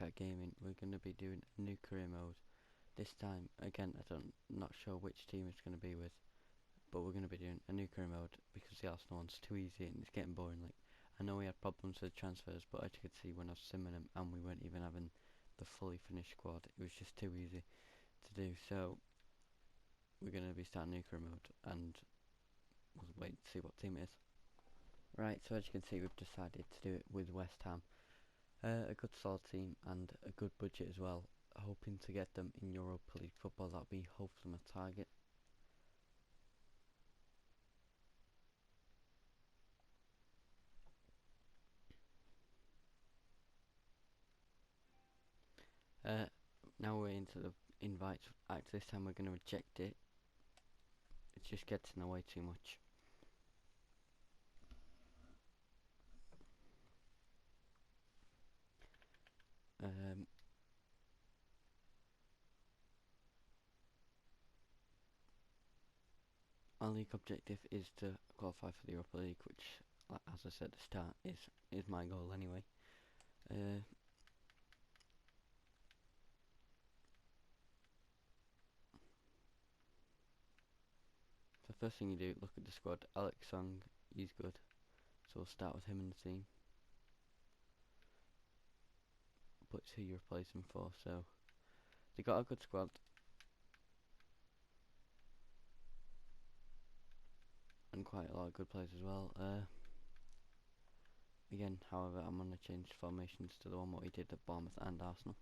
Restart Gaming, we're going to be doing a new career mode. This time, again, not sure which team it's going to be with, but we're going to be doing a new career mode because the Arsenal one's too easy and it's getting boring. Like, I know we had problems with transfers, but as you could see when I was simming them and we weren't even having the fully finished squad, it was just too easy to do. So we're going to be starting a new career mode and we'll wait to see what team it is. Right, so as you can see, we've decided to do it with West Ham. A good solid team and a good budget as well. Hoping to get them in Europa League football. That'll be hopefully my target. Now we're into the invites act. This time we're going to reject it. It just gets in the way too much. Our league objective is to qualify for the Europa League, which, as I said at the start, is my goal anyway. So first thing you do, look at the squad. Alex Song, he's good, so we'll start with him in the team. But it's who you replace him for, so they got a good squad. And quite a lot of good players as well. Again, however, I'm going to change formations to the one what we did at Bournemouth and Arsenal.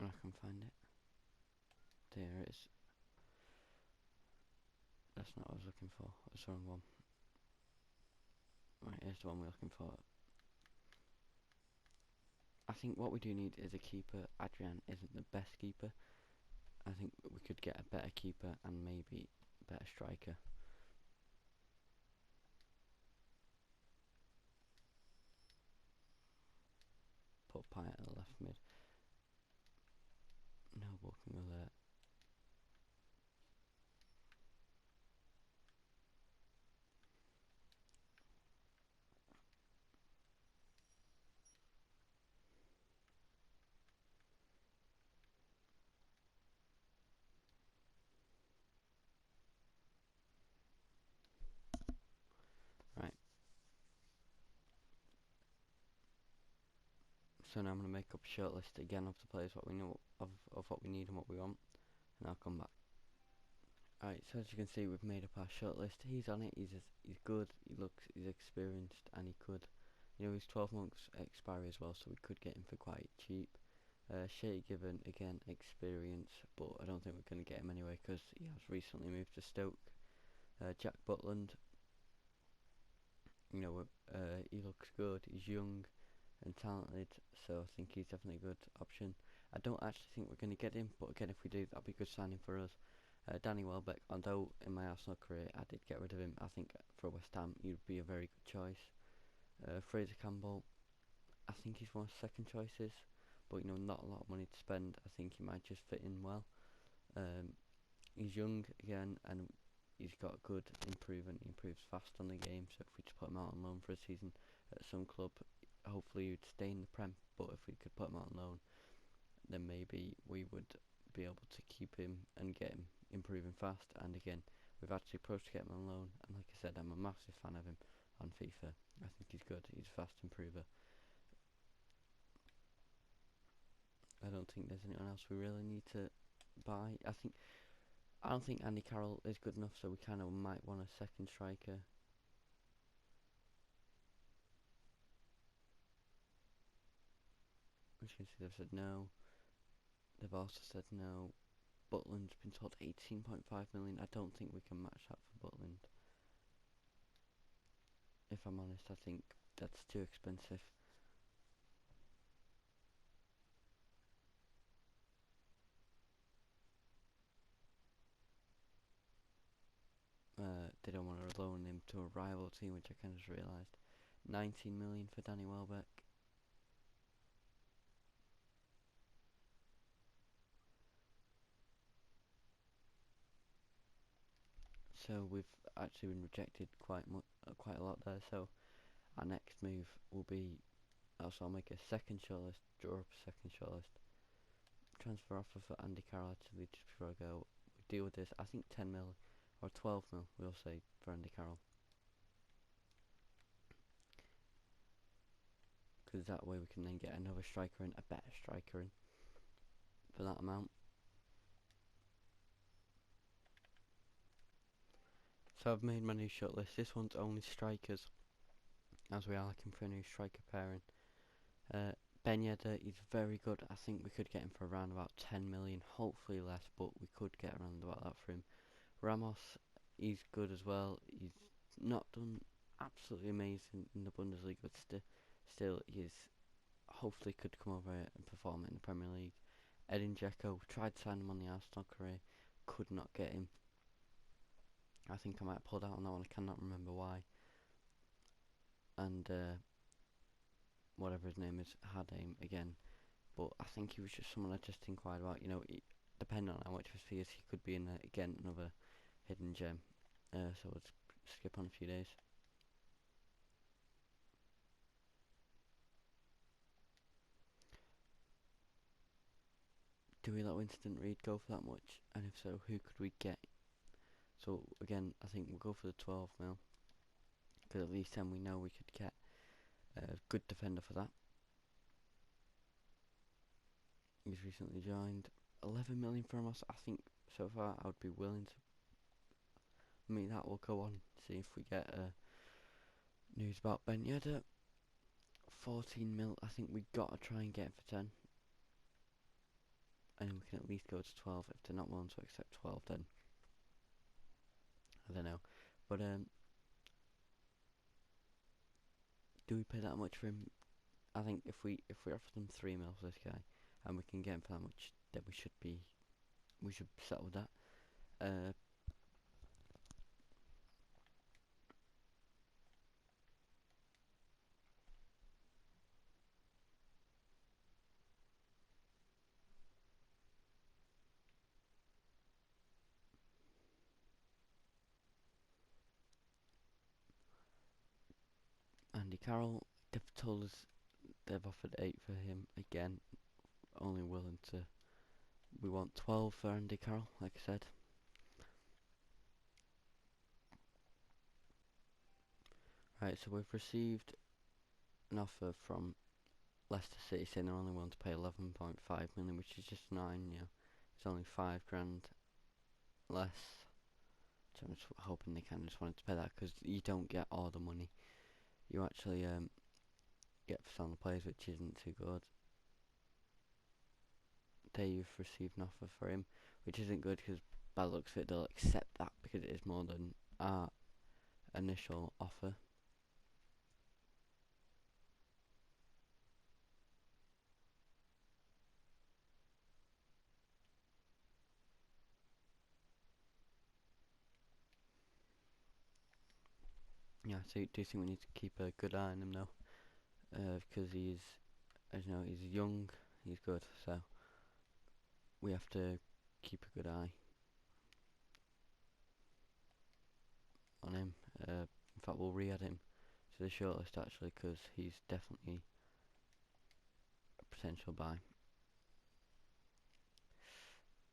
And I can find it. There it is. That's not what I was looking for. That's the wrong one. Right, here's the one we're looking for. I think what we do need is a keeper. Adrian isn't the best keeper. I think we could get a better keeper and maybe a better striker. Put Pie at the left mid. Noble can go there. Right. So now I'm going to make up a short list again of the players what we know of what we need and what we want, and I'll come back. Alright, so as you can see, we've made up our short list. He's on it. He's good. He's experienced, and he could, he's 12 months expiry as well, so we could get him for quite cheap. Shay Given, again, experience, but I don't think we're going to get him anyway because he has recently moved to Stoke. Jack Butland, he looks good. He's young and talented, so I think he's definitely a good option. I don't actually think we're going to get him, but again, if we do, that'll be a good signing for us. Danny Welbeck, although in my Arsenal career I did get rid of him, I think for West Ham he'd be a very good choice. Fraser Campbell, I think he's one of the second choices, but not a lot of money to spend. I think he might just fit in well. He's young again, and he's got good improvement. He improves fast on the game, so if we just put him out on loan for a season at some club, hopefully he'd stay in the Prem, but if we could put him out on loan, then maybe we would be able to keep him and get him improving fast. And again, we've actually approached to get him on loan, and like I said, I'm a massive fan of him on FIFA. I think he's good. He's a fast improver. I don't think there's anyone else we really need to buy. I don't think Andy Carroll is good enough, so we kind of might want a second striker. Which you can see they've said no. They've also said no. Butland's been told 18.5 million. I don't think we can match that for Butland. If I'm honest, I think that's too expensive. They don't want to loan him to a rival team, which I kind of just realised. 19 million for Danny Welbeck. So we've actually been rejected quite a lot there. So our next move will be also I'll make a second shortlist, draw up a second shortlist, transfer offer for Andy Carroll. Actually, just before I go, we deal with this. I think 10 mil or 12 mil. We'll say for Andy Carroll, because that way we can then get another striker in, a better striker in, for that amount. So I've made my new shortlist. This one's only strikers, as we are looking for a new striker pairing. Ben Yedder, he's very good. I think we could get him for around about 10 million, hopefully less, but we could get around about that for him. Ramos, he's good as well. He's not done absolutely amazing in the Bundesliga, but still he's hopefully could come over and perform in the Premier League. Edin Dzeko, tried to sign him on the Arsenal career, could not get him. I think I might have pulled out on that one, I cannot remember why. And whatever his name is, had him again. But I think he was just someone I just inquired about. You know, depending on how much his fee is, he could be in again another hidden gem. So let's skip on a few days. Do we let Winston Reid go for that much? And if so, who could we get? So again, I think we'll go for the 12 mil, because at least then we know we could get a good defender for that. He's recently joined. 11 million from us. I think so far I would be willing to. I mean, that will go on. See if we get news about Ben Yedder. 14 mil. I think we gotta try and get him for 10. And we can at least go to 12. If they're not willing to accept 12, then I don't know. But do we pay that much for him? I think if we offer them 3 mil for this guy, and we can get him for that much, then we should settle with that. Andy Carroll, they've told us they've offered 8 for him again. Only willing to. We want 12 for Andy Carroll, like I said. Right, so we've received an offer from Leicester City saying they're only willing to pay 11.5 million, which is just 9. You know, it's only 5 grand less. So I'm just hoping they kind of just wanted to pay that, because you don't get all the money. You actually get for selling the players, which isn't too good. There you've received an offer for him, which isn't good, because by the looks of it they'll accept that because it is more than our initial offer. Yeah, so do you think we need to keep a good eye on him though? Because he's, as you know, he's young, he's good, so we have to keep a good eye on him. In fact, we'll re-add him to the shortlist actually, because he's definitely a potential buy.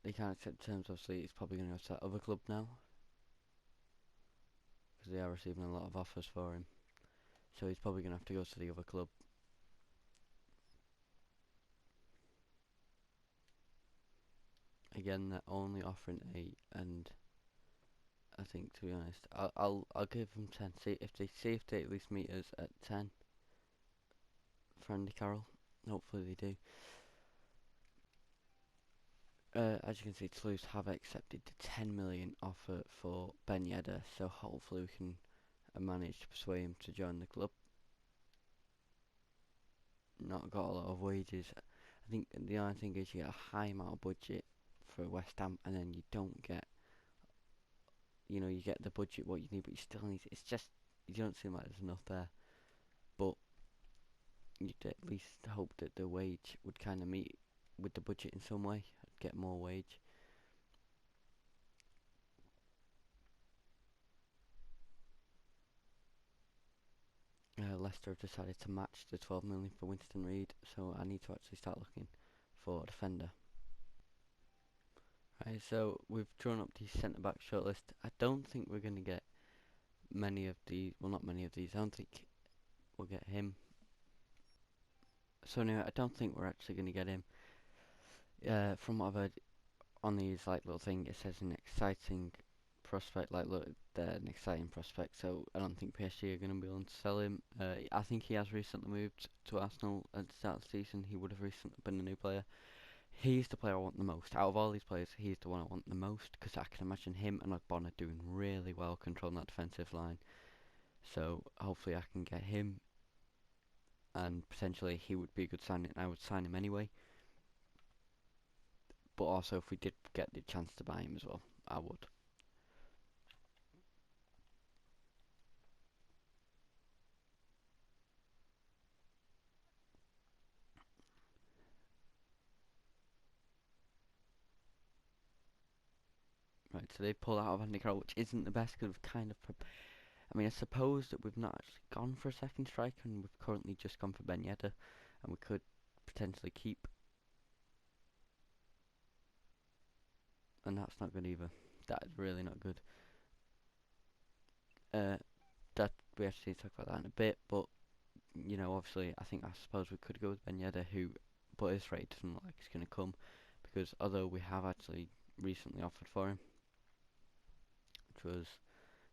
They can't accept terms, obviously. It's probably going to go to that other club now, because they are receiving a lot of offers for him. So he's probably going to have to go to the other club. Again, they're only offering 8, and I think, to be honest, I'll give them 10. See if they at least meet us at 10 for Andy Carroll. Hopefully they do. As you can see, Toulouse have accepted the 10 million offer for Ben Yedder, so hopefully we can manage to persuade him to join the club. Not got a lot of wages. I think the only thing is you get a high amount of budget for West Ham, and then you don't get, you know, you get the budget what you need, but you still need. It's just you don't seem like there's enough there. But you'd at least hope that the wage would kind of meet with the budget in some way. Get more wage. Leicester have decided to match the 12 million for Winston Reid, so I need to actually start looking for a defender. Right, so we've drawn up the centre back shortlist. I don't think we're going to get many of these. Well, not many of these. I don't think we'll get him. So anyway, I don't think we're actually going to get him. From what I've heard on these like little thing, it says an exciting prospect. Like, look, they're an exciting prospect. So I don't think PSG are going to be able to sell him. I think he has recently moved to Arsenal at the start of the season. He would have recently been a new player. He's the player I want the most. Out of all these players, he's the one I want the most, because I can imagine him and Ogbonna doing really well controlling that defensive line. So hopefully I can get him, and potentially he would be a good signing. I would sign him anyway. But also if we did get the chance to buy him as well, I would. Right, so they pulled out of Andy Carroll, which isn't the best, because we've kind of... I mean, I suppose that we've not actually gone for a second striker, and we've currently just gone for Ben Yedder, and we could potentially keep... And that's not good either. That is really not good. That we actually talk about that in a bit, but you know, obviously, I suppose we could go with Ben Yedder, who, but his rate doesn't look like it's going to come, because although we have actually recently offered for him, which was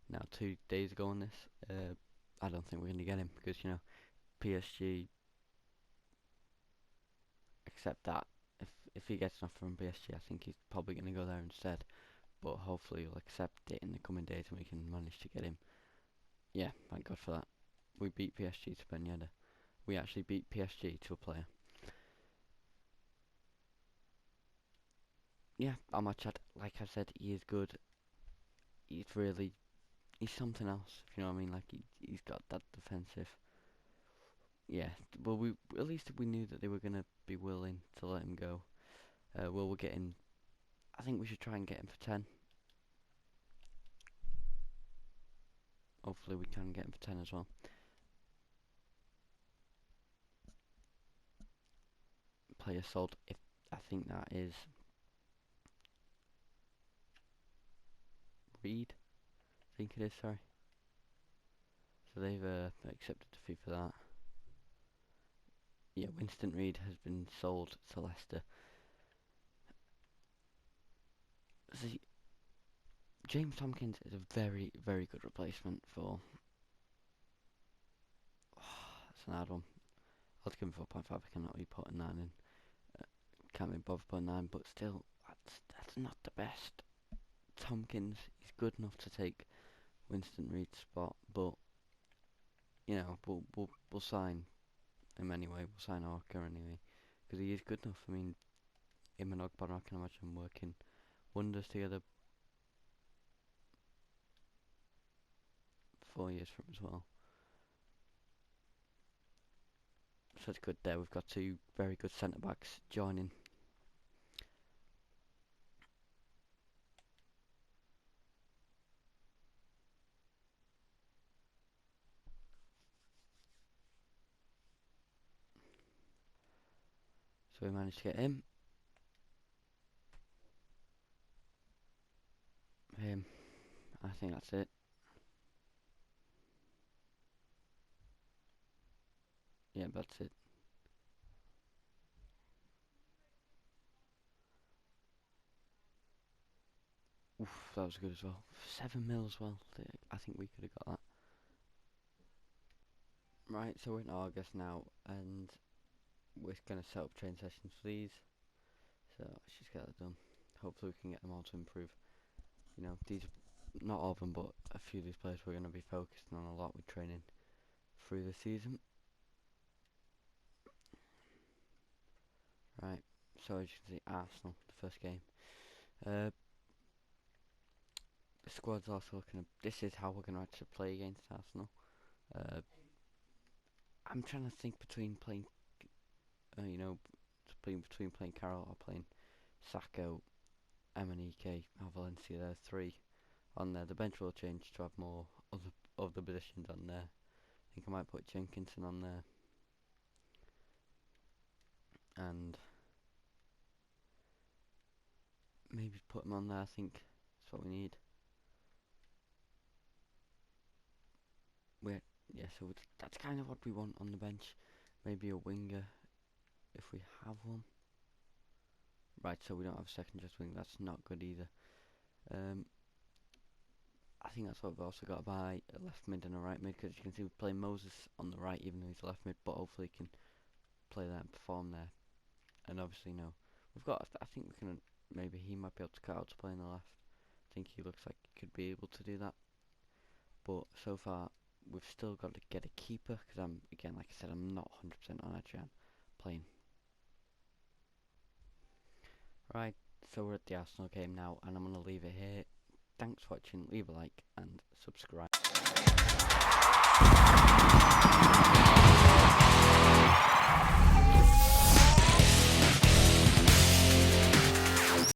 now 2 days ago on this, I don't think we're going to get him, because you know, PSG accept that. If he gets an offer from PSG, I think he's probably going to go there instead. But hopefully he'll accept it in the coming days and we can manage to get him. Yeah, thank God for that. We beat PSG to Ben Yedder. We actually beat PSG to a player. Yeah, Amachad, like I said, he is good. He's something else, if you know what I mean. Like, he's got that defensive. Yeah, well, at least we knew that they were going to be willing to let him go. Well, we're getting... I think we should try and get him for 10. Hopefully we can get him for 10 as well. Player sold, if I think that is Reed. I think it is, sorry. So they've accepted the fee for that. Yeah, Winston Reed has been sold to Leicester. See, James Tompkins is a very, very good replacement for... that's an hard one. I'll give him 4.5, I cannot be putting 9 in. Can't be bothered putting 9, but still, that's not the best. Tompkins is good enough to take Winston Reed's spot, but, you know, we'll sign him anyway. We'll sign Orca anyway, because he is good enough. I mean, him and Ogbonna, I can imagine working wonders together. 4 years from as well. So it's good there. We've got 2 very good centre backs joining. So we managed to get him. I think that's it. Yeah, that's it. Oof, that was good as well. 7 mil as well. I think we could have got that. Right, so we're in August now, and we're going to set up training sessions for these. So let's just get that done. Hopefully we can get them all to improve. You know, these, not all of them, but a few of these players we're going to be focusing on a lot with training through the season. Right, so as you can see, Arsenal, the first game. The squad's also looking at, this is how we're going to actually play against Arsenal. I'm trying to think between playing, you know, between playing Carroll or playing Sacco, Emenike, or Valencia. There are 3 on there. The bench will change to have more other positions on there think I might put Jenkinson on there, and maybe put him on there. I think that's what we need. Yeah, so that's kind of what we want on the bench. Maybe a winger if we have one. Right, so we don't have a second just wing. That's not good either. I think that's what we've also got to buy, a left mid and a right mid, because you can see we're playing Moses on the right even though he's left mid, but hopefully he can play that and perform there. And obviously we've got, I think we can, maybe he might be able to cut out to play on the left. I think he looks like he could be able to do that. But so far we've still got to get a keeper, because I'm, again, like I said, I'm not 100% on Adrian playing. Right, so we're at the Arsenal game now, and I'm going to leave it here. Thanks for watching, leave a like and subscribe.